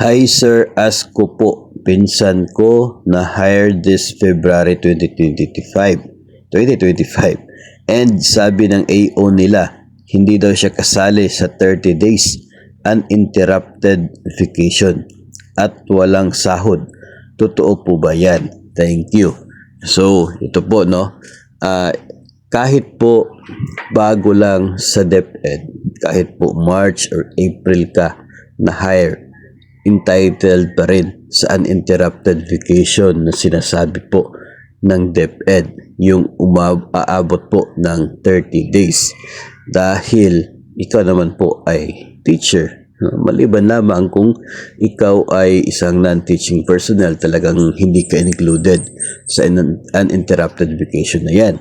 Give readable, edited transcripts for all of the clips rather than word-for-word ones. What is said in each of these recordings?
Hi sir, ask ko po, pinsan ko na hired this February 2025. And sabi ng AO nila, hindi daw siya kasali sa 30 days uninterrupted vacation at walang sahod. Totoo po ba yan? Thank you. So, ito po no. Kahit po bago lang sa DepEd, kahit po March or April ka na hire, entitled pa rin sa uninterrupted vacation na sinasabi po ng DepEd, yung aabot po ng 30 days dahil ikaw naman po ay teacher. Maliban lamang kung ikaw ay isang non-teaching personnel, talagang hindi ka included sa uninterrupted vacation na yan.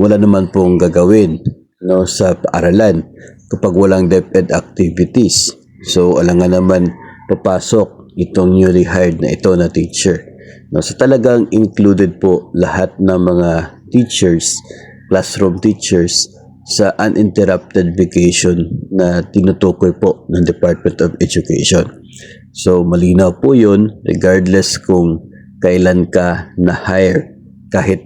Wala naman pong gagawin sa paaralan kapag walang DepEd activities. So, alangan naman papasok itong newly hired na ito na teacher. So, talagang included po lahat ng mga teachers, classroom teachers, sa uninterrupted vacation na tinutukoy po ng Department of Education. So, malinaw po yun regardless kung kailan ka na-hire, kahit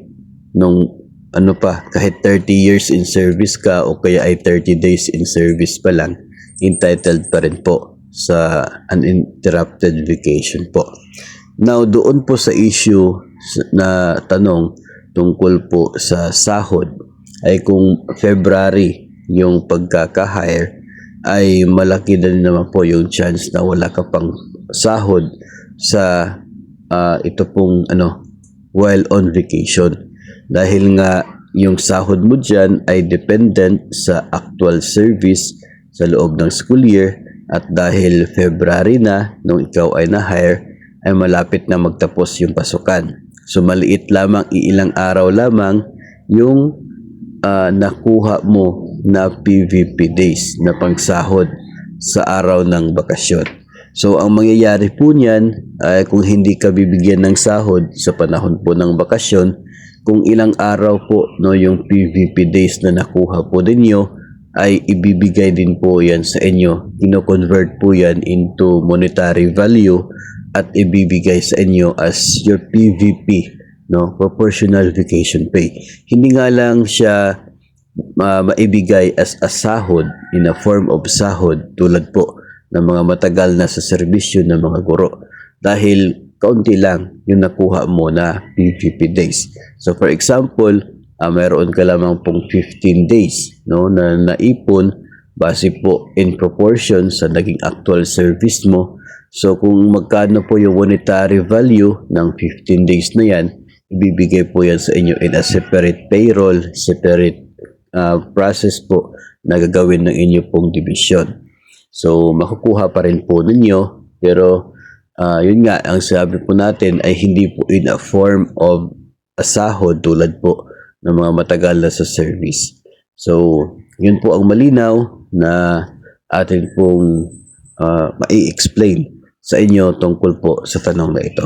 kahit 30 years in service ka o kaya ay 30 days in service pa lang, entitled pa rin po sa uninterrupted vacation po. Now, doon po sa issue na tanong tungkol po sa sahod, ay kung February yung pagkaka-hire, ay malaki na naman po yung chance na wala ka pang sahod sa ito pong while on vacation. Dahil nga yung sahod mo dyan ay dependent sa actual service sa loob ng school year, at dahil February na nung ikaw ay na-hire, ay malapit na magtapos yung pasukan. So maliit lamang, ilang araw lamang yung nakuha mo na PVP days na pangsahod sa araw ng bakasyon. So ang mangyayari po niyan ay kung hindi ka bibigyan ng sahod sa panahon po ng bakasyon, kung ilang araw po yung PVP days na nakuha po ninyo, ay ibibigay din po yan sa inyo. Ino-convert po yan into monetary value at ibibigay sa inyo as your PVP, proportional vacation pay. Hindi nga lang siya maibigay as a sahod in a form of sahod tulad po ng mga matagal na sa serbisyo ng mga guro, dahil kaunti lang yung nakuha mo na PVP days. So for example, mayroon ka lamang pong 15 days na naipon base po in proportion sa naging actual service mo. So kung magkano po yung monetary value ng 15 days na yan, ibibigay po yan sa inyo in a separate payroll, separate process po na gagawin ng inyo pong division. So makukuha pa rin po ninyo, pero yun nga, ang sabi po natin ay hindi po in a form of a sahod tulad po ng mga matagal na sa service. So yun po ang malinaw na atin pong mai-explain sa inyo tungkol po sa tanong na ito.